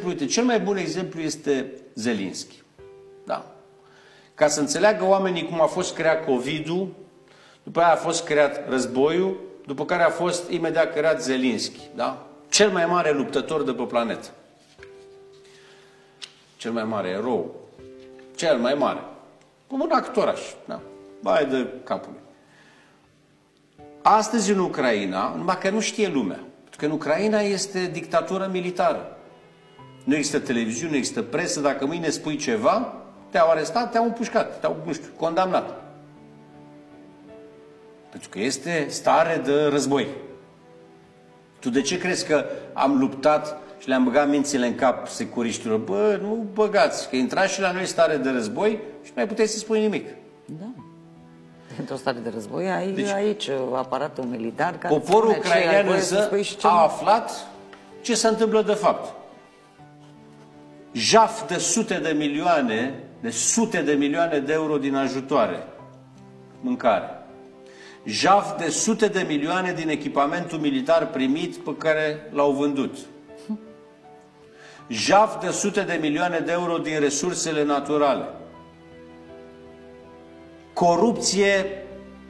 Uite, cel mai bun exemplu este Zelinski. Da. Ca să înțeleagă oamenii cum a fost creat COVID-ul, după aia a fost creat războiul, după care a fost imediat creat Zelinski. Da? Cel mai mare luptător de pe planetă. Cel mai mare erou. Cel mai mare. Cum un actoraș. Da? Baie de capul. Astăzi în Ucraina, numai că nu știe lumea, pentru că în Ucraina este dictatură militară. Nu există televiziune, nu există presă, dacă mâine spui ceva, te-au arestat, te-au împușcat, te-au, nu știu, condamnat. Pentru că este stare de război. Tu de ce crezi că am luptat și le-am băgat mințile în cap securiștilor? Bă, nu băgați, că intrați și la noi stare de război și nu mai puteți să spui nimic. Da. Într-o stare de război ai deci, aici aparatul militar care poporul ucrainean însă a aflat ce se întâmplă de fapt. Jaf de sute de milioane de euro din ajutoare, mâncare. Jaf de sute de milioane din echipamentul militar primit pe care l-au vândut. Jaf de sute de milioane de euro din resursele naturale. Corupție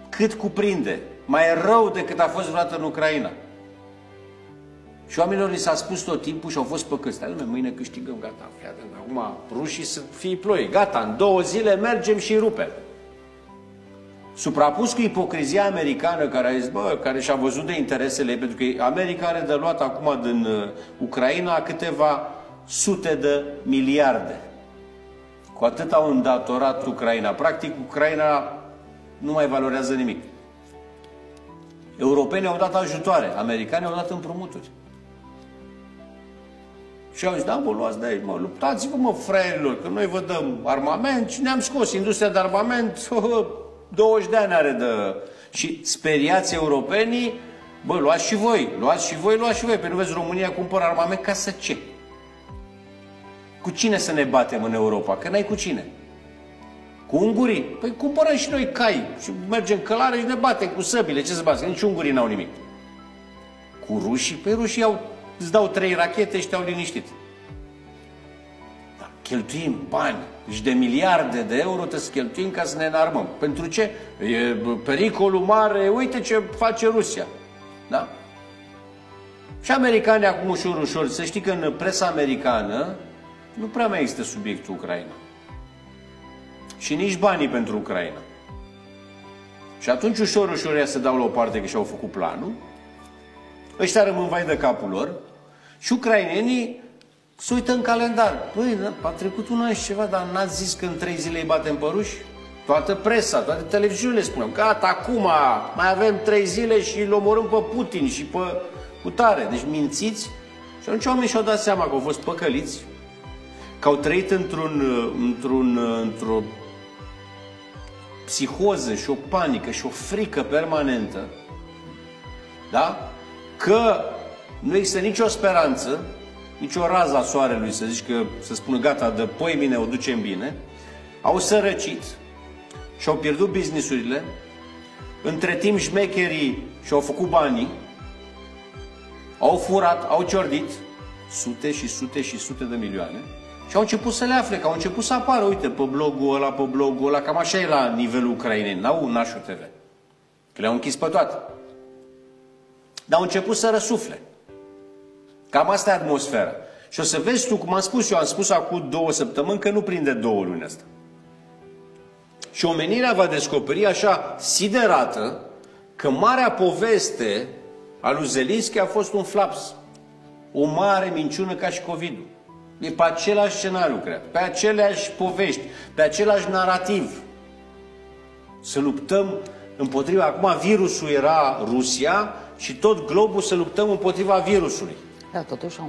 cât cuprinde, mai rău decât a fost vreodată în Ucraina. Și oamenilor li s-a spus tot timpul și au fost păcăți. Stai, lume, mâine câștigăm, gata, acum rușii să fie ploi, gata, în 2 zile mergem și rupem. Suprapus cu ipocrizia americană care a zis, bă, care și-a văzut de interesele ei, pentru că America are de luat acum din Ucraina câteva sute de miliarde. Cu atât au îndatorat Ucraina. Practic, Ucraina nu mai valorează nimic. Europenii au dat ajutoare, americanii au dat împrumuturi. Și au zis, da, mă, luați de aici, mă, luptați-vă, mă, fraierilor, că noi vă dăm armament și ne-am scos industria de armament, 20 de ani are de... Și speriați europenii, bă, luați și voi, luați și voi, luați și voi, pentru că nu vezi, România cumpără armament ca să ce? Cu cine să ne batem în Europa? Că n-ai cu cine. Cu ungurii? Păi cumpărăm și noi cai și mergem călare și ne batem cu săbile. Ce să bați? Că nici ungurii n-au nimic. Cu rușii? Păi rușii îți dau 3 rachete și te-au liniștit. Dar cheltuim bani. Deci de miliarde de euro trebuie să cheltuim ca să ne înarmăm. Pentru ce? E pericolul mare. Uite ce face Rusia. Da? Și americanii acum ușor. Să știi că în presa americană nu prea mai există subiectul Ucraina. Și nici banii pentru Ucraina. Și atunci ușor ea se dau la o parte că și-au făcut planul. Ăștia rămân vai de capul lor. Și ucrainenii se uită în calendar. Băi, a trecut un an și ceva, dar n-ați zis că în 3 zile îi batem pe ruși? Toată presa, toate televiziunile spuneau, gata, acum mai avem 3 zile și îl omorâm pe Putin și pe Putare. Deci mințiți. Și atunci oamenii și-au dat seama că au fost păcăliți, că au trăit într-o psihoză și o panică și o frică permanentă, da? Că nu există nicio speranță, nicio rază a soarelui să zici că, să spună gata, de poimine o ducem bine, au sărăcit și au pierdut business-urile, între timp șmecherii și-au făcut banii, au furat, au ciordit sute și sute de milioane și au început să le afle, că au început să apară, uite, pe blogul ăla, cam așa e la nivelul ucraineni, n-au Nașu TV, că le-au închis pe toate. Dar au început să răsufle. Cam asta e atmosfera. Și o să vezi tu, cum am spus eu, am spus acum 2 săptămâni că nu prinde 2 luni asta. Și omenirea va descoperi așa siderată că marea poveste a lui Zelinski a fost un flaps. O mare minciună ca și COVID-ul. E pe același scenariu creat, pe aceleași povești, pe același narativ. Să luptăm împotriva, acum virusul era Rusia și tot globul să luptăm împotriva virusului. Da, totuși